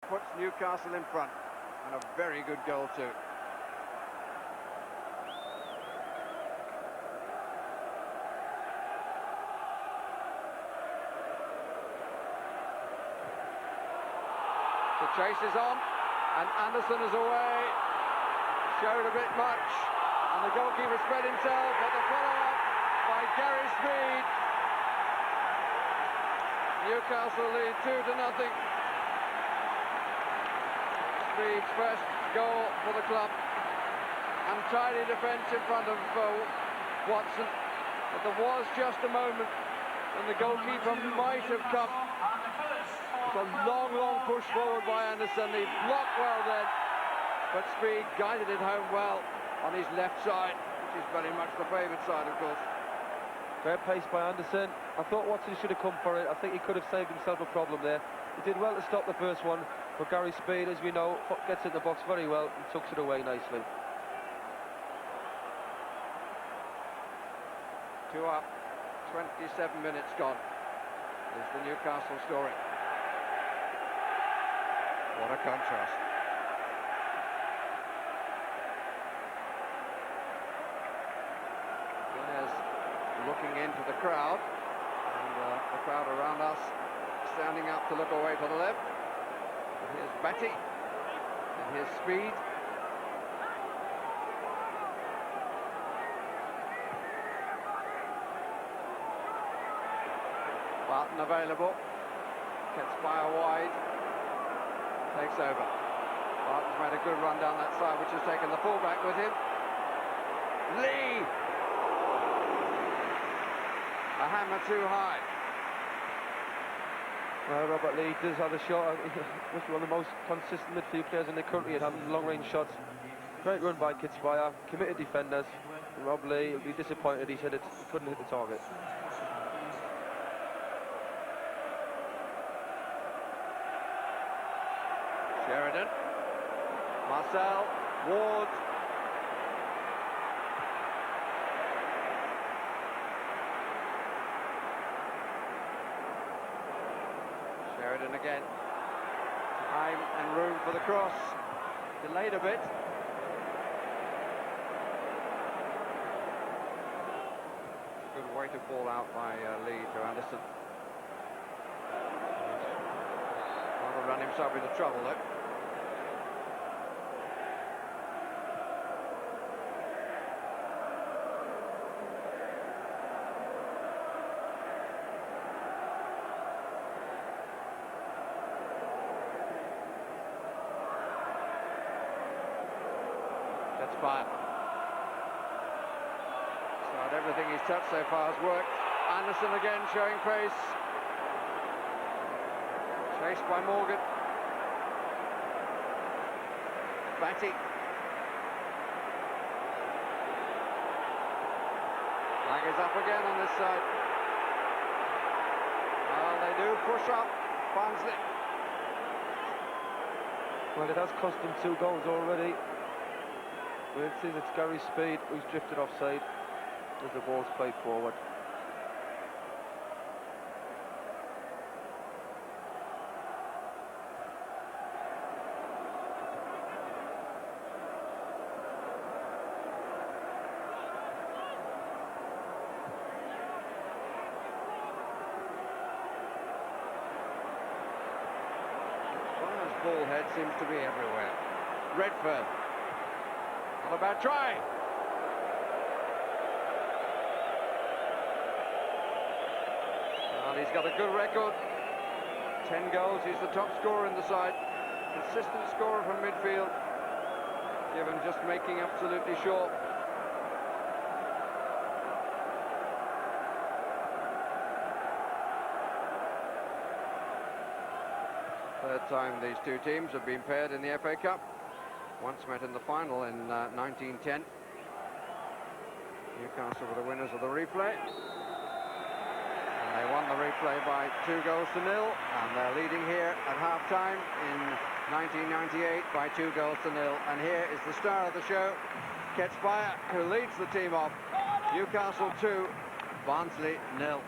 puts Newcastle in front, and a very good goal too. The chase is on, and Anderson is away. Showed a bit much, and the goalkeeper spread himself, but the follow-up by Gary Speed. Newcastle lead 2-0. Speed's first goal for the club. Untidy defence in front of Watson, but there was just a moment when the goalkeeper might have come. It's a long push forward by Anderson. He blocked well then, but Speed guided it home well on his left side, which is very much the favoured side, of course. Fair pace by Anderson. I thought Watson should have come for it. I think he could have saved himself a problem there. He did well to stop the first one, but Gary Speed, as we know, gets in the box very well and tucks it away nicely. 2 up, 27 minutes gone, is the Newcastle story. What a contrast. There's looking into the crowd, and the crowd around us standing up to look away to the left. And here's Bary, and here's Speed. Barton available, gets fire wide, takes over. Barton's made a good run down that side, which has taken the fullback with him. Lee! A hammer too high. Well, Robert Lee does have a shot. He's one of the most consistent midfield players in the country at having long-range shots. Great run by Kitsvaya, committed defenders. Rob Lee will be disappointed he couldn't hit the target. Sheridan, Marcel, Ward. Sheridan again. Time and room for the cross. Delayed a bit. Good way to ball out by Lee to Anderson. Rather run himself into trouble though. Fire. So everything he's touched so far has worked. Anderson again showing pace. Chased by Morgan. Bary. Flag is up again on this side. Well, they do push up Barnsley. Well, it has cost them 2 goals already. It seems it's Gary Speed who's drifted offside as the ball's played forward. Barnes' ball head seems to be everywhere. Redfern. Not a bad try. And he's got a good record. 10 goals. He's the top scorer in the side. Consistent scorer from midfield. Given just making absolutely sure. Third time these two teams have been paired in the FA Cup. Once met in the final in 1910. Newcastle were the winners of the replay. And they won the replay by 2 goals to 0. And they're leading here at half-time in 1998 by 2 goals to 0. And here is the star of the show, Ketsvaya, who leads the team off. Newcastle 2, Barnsley 0.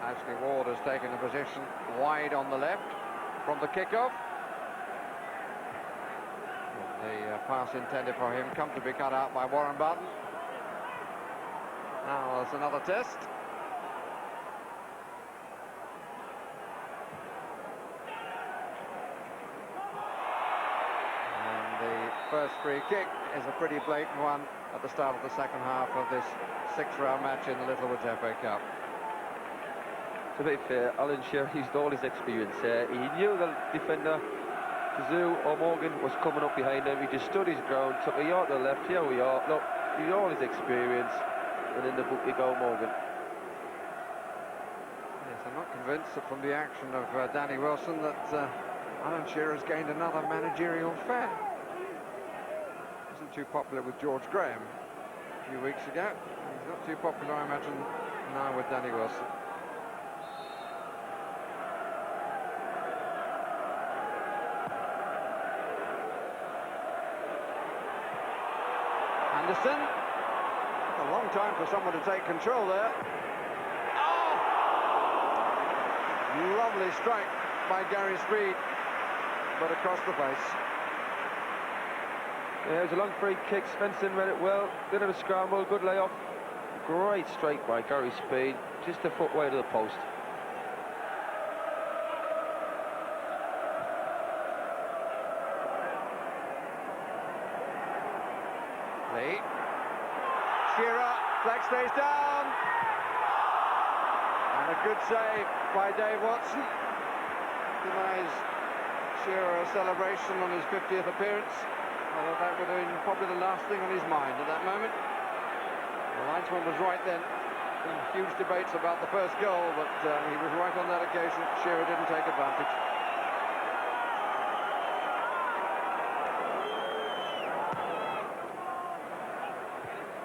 As Obviously Ward has taken a position wide on the left from the kickoff. The pass intended for him come to be cut out by Warren Barton. Now there's another test. And the first free kick is a pretty blatant one at the start of the second half of this six-round match in the Littlewoods FA Cup. To be fair, Alan Shearer used all his experience there. He knew the defender, Kazoo or Morgan, was coming up behind him. He just stood his ground, took a yard to the left. Here we are. Look, he used all his experience, and in the book you go, Morgan. Yes, I'm not convinced that from the action of Danny Wilson that Alan Shearer has gained another managerial fan. Wasn't too popular with George Graham a few weeks ago. He's not too popular, I imagine, now with Danny Wilson. Anderson. A long time for someone to take control there. Oh! Lovely strike by Gary Speed, but across the face. Yeah, it was a long free kick. Svensson read it well. Bit of a scramble, good layoff. Great strike by Gary Speed, just a foot wide of the post. Lee. Shearer, flag stays down. And a good save by Dave Watson. Denies Shearer a celebration on his 50th appearance. Although that would have been probably the last thing on his mind at that moment. The linesman was right then. Huge debates about the first goal, but he was right on that occasion. Shearer didn't take advantage.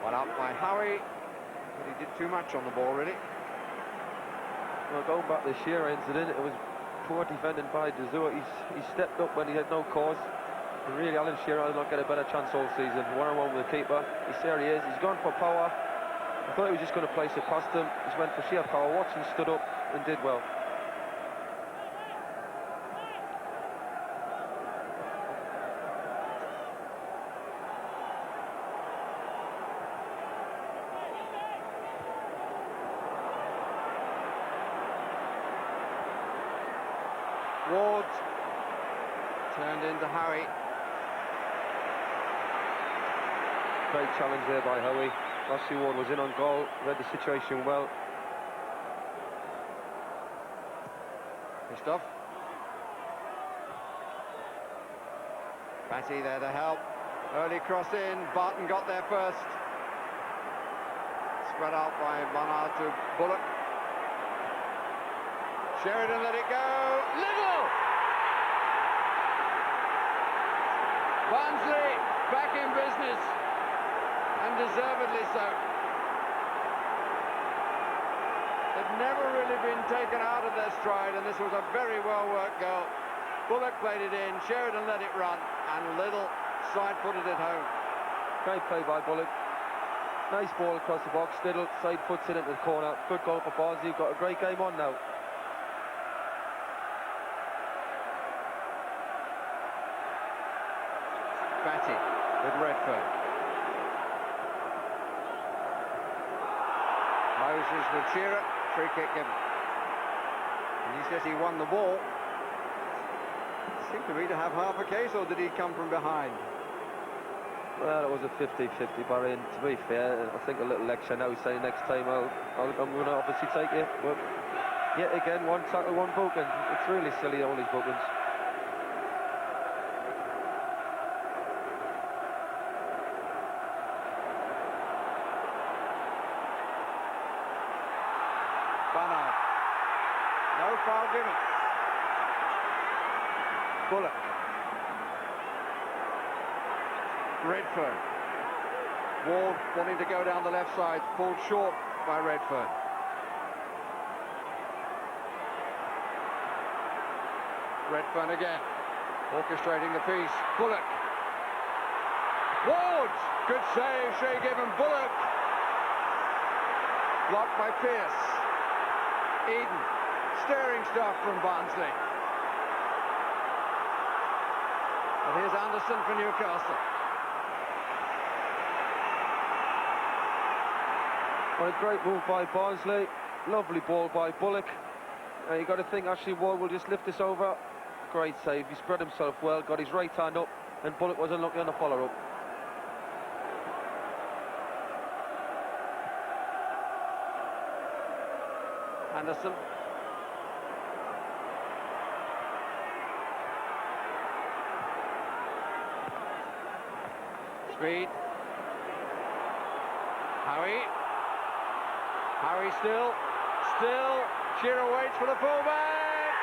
One up by Howie, but he did too much on the ball, really. Well, going back to the Shearer incident, it was poor defending by Dazua. He stepped up when he had no cause. And really, Alan Shearer has not get a better chance all season. One-on-one with the keeper. There he is. He's gone for power. I thought he was just going to place it past him. Just went for sheer power. Watson stood up and did well. Ward turned into Howie. Great challenge there by Howie. Rossi Ward was in on goal, read the situation well. Christoph. Batty there to help. Early cross in. Barton got there first. Spread out by Barnard to Bullock. Sheridan let it go. Little! Barnsley back in business. And deservedly so. They've never really been taken out of their stride, and this was a very well-worked goal. Bullock played it in, Sheridan let it run, and Little side-footed it home. Great play by Bullock. Nice ball across the box. Little side foots it into the corner. Good goal for Barnsley. Got a great game on now. Batty with Redfern. Moses with Shearer, free kick given. And he says he won the ball. Seemed to me to have half a case, or did he come from behind? Well, it was a 50-50, Barry, and to be fair, I think a little lecture now. He's saying next time I'm going to obviously take it. But yet again, one tackle, one booking. It's really silly, all these bookings. Barnard. No foul given. Bullock. Redfern. Ward wanting to go down the left side, pulled short by Redfern. Redfern again, orchestrating the piece. Bullock. Ward! Good save, Shea Given. Bullock. Blocked by Pearce. Eden, stirring stuff from Barnsley. And here's Anderson for Newcastle. Well, a great move by Barnsley, lovely ball by Bullock. You got to think Ashley Ward will just lift this over. Great save, he spread himself well, got his right hand up, and Bullock was unlucky on the follow-up. Anderson. Speed. Howie still. Shearer waits for the fullback.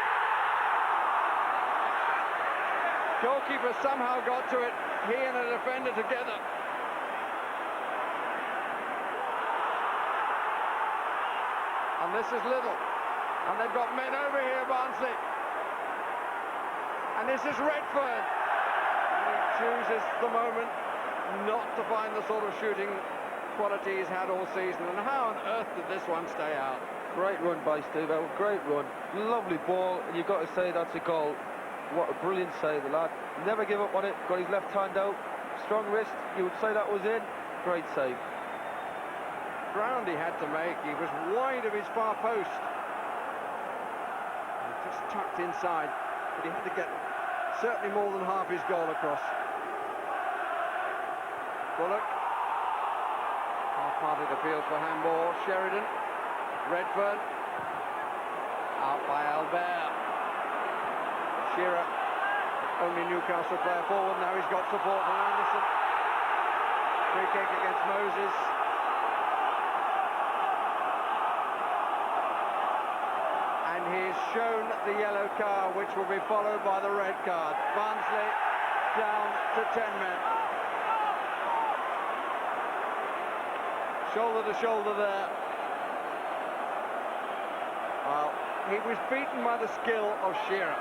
Goalkeeper somehow got to it. He and a defender together. And this is Little. And they've got men over here, Barnsley. And this is Redfern. And he chooses the moment not to find the sort of shooting quality he's had all season. And how on earth did this one stay out? Great run by Steve, great run. Lovely ball, and you've got to say that's a goal. What a brilliant save, the lad. Never give up on it, got his left hand out. Strong wrist, you would say that was in. Great save. Ground he had to make, he was wide of his far post. And just tucked inside, but he had to get certainly more than half his goal across. Bullock. Half-hearted appeal for handball. Sheridan. Redfern. Out by Albert. Shearer. Only Newcastle player forward. Now he's got support from Anderson. Free kick against Moses. And he's shown the yellow card, which will be followed by the red card. Barnsley down to 10 men. Shoulder to shoulder there. Well, he was beaten by the skill of Shearer.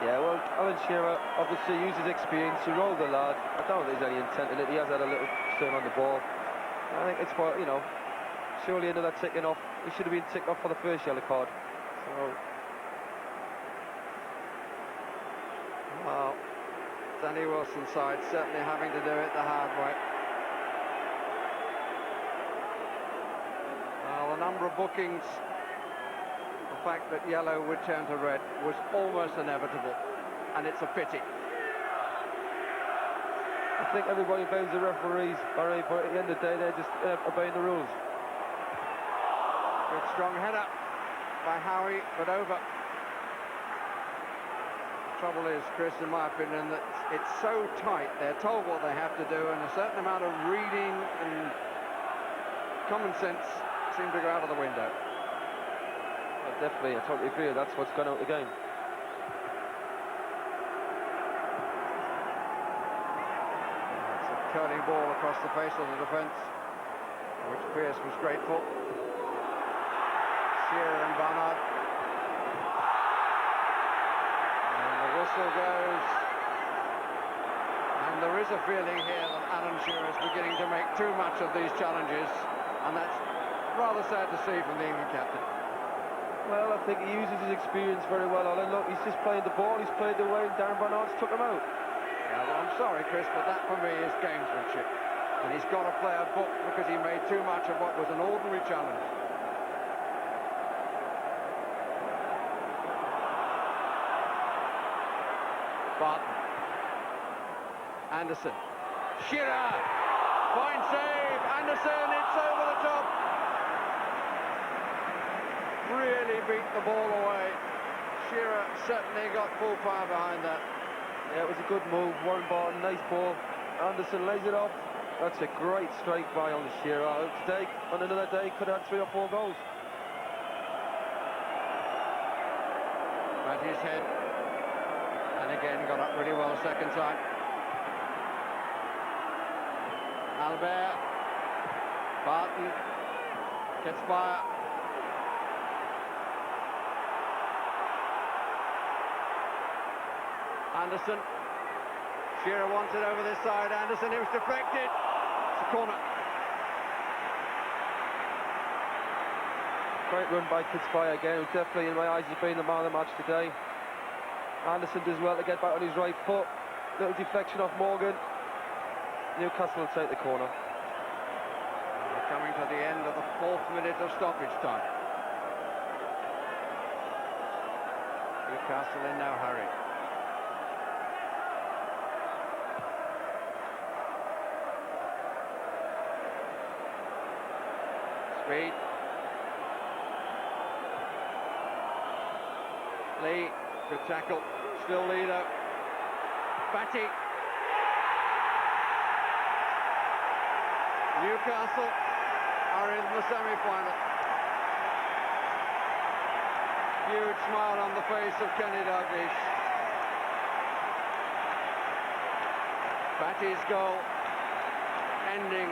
Yeah, well, Alan Shearer obviously used his experience to roll the lad. I don't think there's any intent in it. He has had a little turn on the ball. I think it's for, you know, surely another ticking off. He should have been ticked off for the first yellow card. So, well, Danny Wilson's side certainly having to do it the hard way. Well, the number of bookings, the fact that yellow would turn to red was almost inevitable, and it's a pity. I think everybody blames the referees, Bary, but at the end of the day, they're just obeying the rules. Good strong header by Howie, but over. Trouble is, Chris, in my opinion, that it's so tight. They're told what they have to do, and a certain amount of reading and common sense seem to go out of the window. Well, definitely, I totally agree. That's what's gone out of the game. It's a curling ball across the face of the defence, which Pearce was grateful. Shearer and Barnard. And the whistle goes. And there is a feeling here that Alan Shearer is beginning to make too much of these challenges, and that's rather sad to see from the England captain. Well, I think he uses his experience very well, Alan. Look, he's just playing the ball, he's played the way, and Darren Barnard's took him out. Yeah, well, I'm sorry, Chris, but that for me is gamesmanship. And he's got a player booked because he made too much of what was an ordinary challenge. Barton. Anderson. Shearer. Fine save. Anderson, it's over the top. Really beat the ball away. Shearer certainly got full power behind that. Yeah, it was a good move. Warren Barton, nice ball. Anderson lays it off. That's a great strike by on Shearer. Today, on another day, could have had 3 or 4 goals. At his head. And again, got up really well second time. Albert. Barton. Gets by. Anderson. Shearer wants it over this side. Anderson, it was deflected. It's a corner. Great run by Kitsvaya again, who definitely in my eyes has been the man of the match today. Anderson does well to get back on his right foot. Little deflection off Morgan. Newcastle will take the corner. We're coming to the end of the 4th minute of stoppage time. Newcastle in no hurry. Speed. Lee, good tackle. Still leader. Batty. Newcastle are in the semi-final. Huge smile on the face of Kenny Davies. Batty's goal ending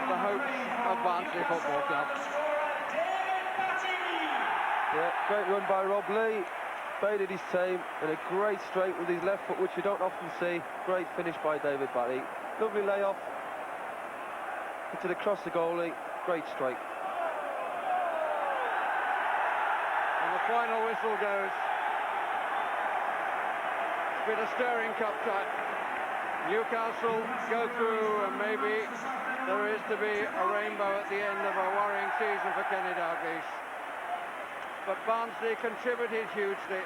the hopes of Barnsley Football Club. Yeah, great run by Rob Lee. Baited his team and a great straight with his left foot, which you don't often see. Great finish by David Bary. Lovely layoff. Hits it across the goalie. Great strike. And the final whistle goes. It's been a stirring cup tie. Newcastle go through, and maybe there is to be a rainbow at the end of a worrying season for Kenny Davies. But Barnsley contributed hugely.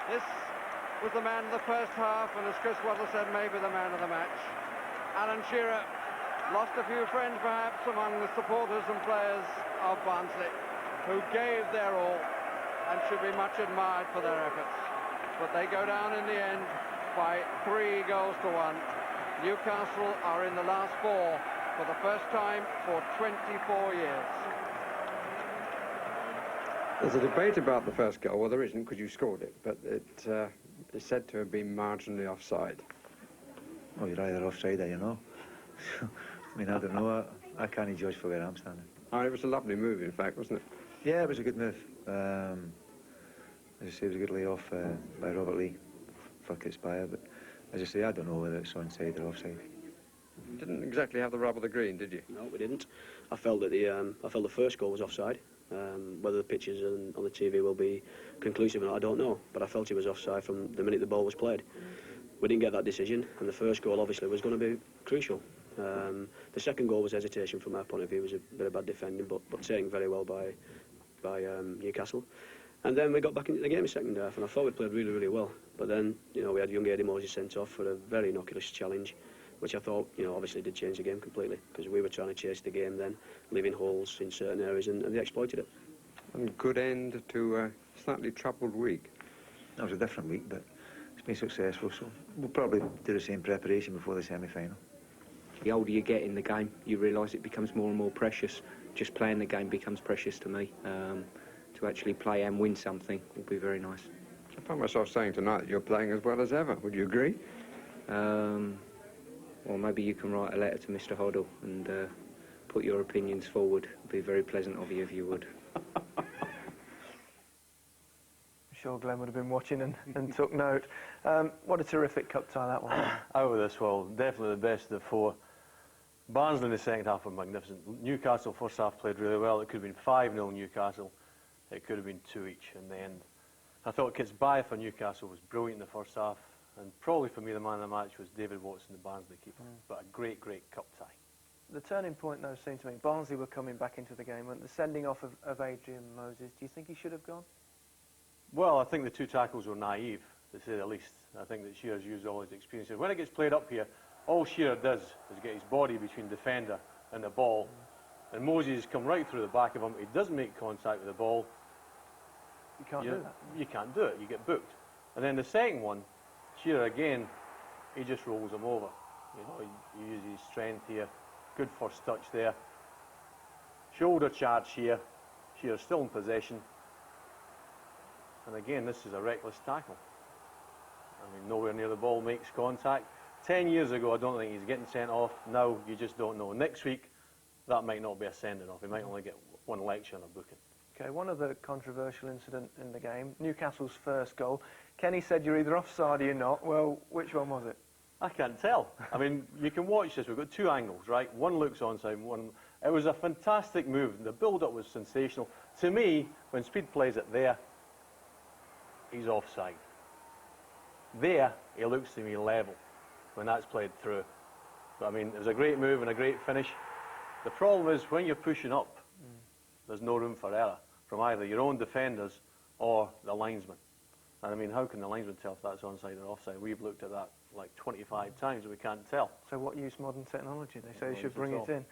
This was the man of the first half, and as Chris Waddle said, maybe the man of the match. Alan Shearer lost a few friends perhaps among the supporters and players of Barnsley, who gave their all and should be much admired for their efforts. But they go down in the end by 3 goals to 1. Newcastle are in the last 4 for the first time for 24 years. There's a debate about the first goal. Well, there isn't because you scored it, but it is said to have been marginally offside. Well, you're either offside or you're not. I mean, I don't know. I can't judge for where I'm standing. Oh, it was a lovely move, in fact, wasn't it? Yeah, it was a good move. As I say, it was a good layoff by Robert Lee for Kitsvaya, but as I say, I don't know whether it's onside or offside. You didn't exactly have the rub of the green, did you? No, we didn't. I felt that the first goal was offside. Whether the pictures on the TV will be conclusive or not, I don't know. But I felt it was offside from the minute the ball was played. We didn't get that decision, and the first goal obviously was going to be crucial. The second goal was hesitation from our point of view. It was a bit of bad defending, but taken very well by Newcastle. And then we got back into the game in the second half, and I thought we played really, really well. But then, you know, we had young Eddie Moses sent off for a very innocuous challenge, which I thought, you know, obviously did change the game completely, because we were trying to chase the game then, leaving holes in certain areas, and they exploited it. And good end to a slightly troubled week. That was a different week, but it's been successful, so we'll probably do the same preparation before the semi-final. The older you get in the game, you realise it becomes more and more precious. Just playing the game becomes precious to me. To actually play and win something will be very nice. I found myself saying tonight that you're playing as well as ever. Would you agree? Well, maybe you can write a letter to Mr. Hoddle and put your opinions forward. It would be very pleasant of you if you would. I'm sure Glenn would have been watching and took note. What a terrific cup tie that was. Out of this world, definitely the best of the 4. Barnsley in the second half were magnificent. Newcastle first half played really well. It could have been 5-0 Newcastle. It could have been 2 each in the end. I thought Kitsvaya for Newcastle was brilliant in the first half, and probably for me the man of the match was David Watson, the Barnsley keeper. But a great, great cup tie. The turning point, though, seemed to me, Barnsley were coming back into the game, and the sending off of Adrian Moses, do you think he should have gone? Well, I think the 2 tackles were naive, to say the least. I think that Shearer's used all his experience. When it gets played up here, all Shearer does is get his body between defender and the ball, and Moses come right through the back of him. He doesn't make contact with the ball. You can't do that. You can't do it. You get booked. And then the second one, Shearer again, he just rolls him over. You know, he uses his strength here. Good first touch there. Shoulder charge here. Shearer's still in possession. And again, this is a reckless tackle. I mean, nowhere near the ball, makes contact. 10 years ago, I don't think he's getting sent off. Now, you just don't know. Next week, that might not be a sending off. He might only get 1 lecture on a booking. Okay, one other controversial incident in the game, Newcastle's first goal. Kenny said you're either offside or you're not. Well, which one was it? I can't tell. I mean, you can watch this. We've got 2 angles, right? One looks onside, one It was a fantastic move. The build-up was sensational. To me, when Speed plays it there, he's offside. There, he looks to me level when that's played through. But I mean, it was a great move and a great finish. The problem is when you're pushing up, there's no room for error from either your own defenders or the linesman. And I mean, how can the linesman tell if that's onside or offside? We've looked at that like 25 times and we can't tell. So what use modern technology? They say Well, they should it's bring all. it in.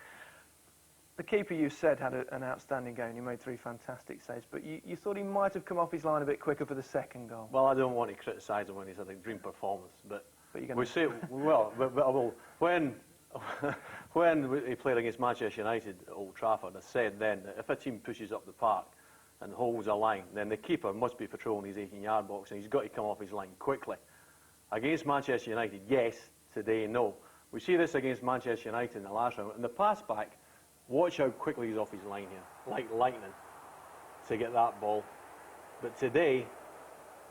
The keeper, you said, had an outstanding game. He made 3 fantastic saves, but you thought he might have come off his line a bit quicker for the second goal. Well, I don't want to criticise him when he's had a dream performance, but But you're we say, well, well, when he played against Manchester United at Old Trafford, I said then that if a team pushes up the park and holds a line, then the keeper must be patrolling his 18-yard box and he's got to come off his line quickly. Against Manchester United, yes. Today, no. We see this against Manchester United in the last round. And the pass back, watch how quickly he's off his line here, like lightning, to get that ball. But today,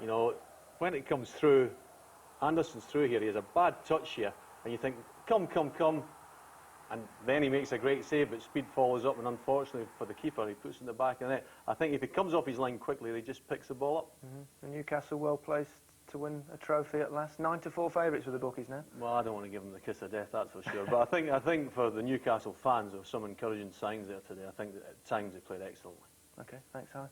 you know, when it comes through, Anderson's through here, he has a bad touch here, and you think, come, and then he makes a great save, but Speed follows up, and unfortunately for the keeper, he puts it in the back of the net. I think if he comes off his line quickly, he just picks the ball up. And Newcastle well placed to win a trophy at last. 9-4 favourites with the bookies now. Well, I don't want to give them the kiss of death, that's for sure. But I think for the Newcastle fans, there were some encouraging signs there today. I think that at times they played excellently. Okay, thanks, Alan.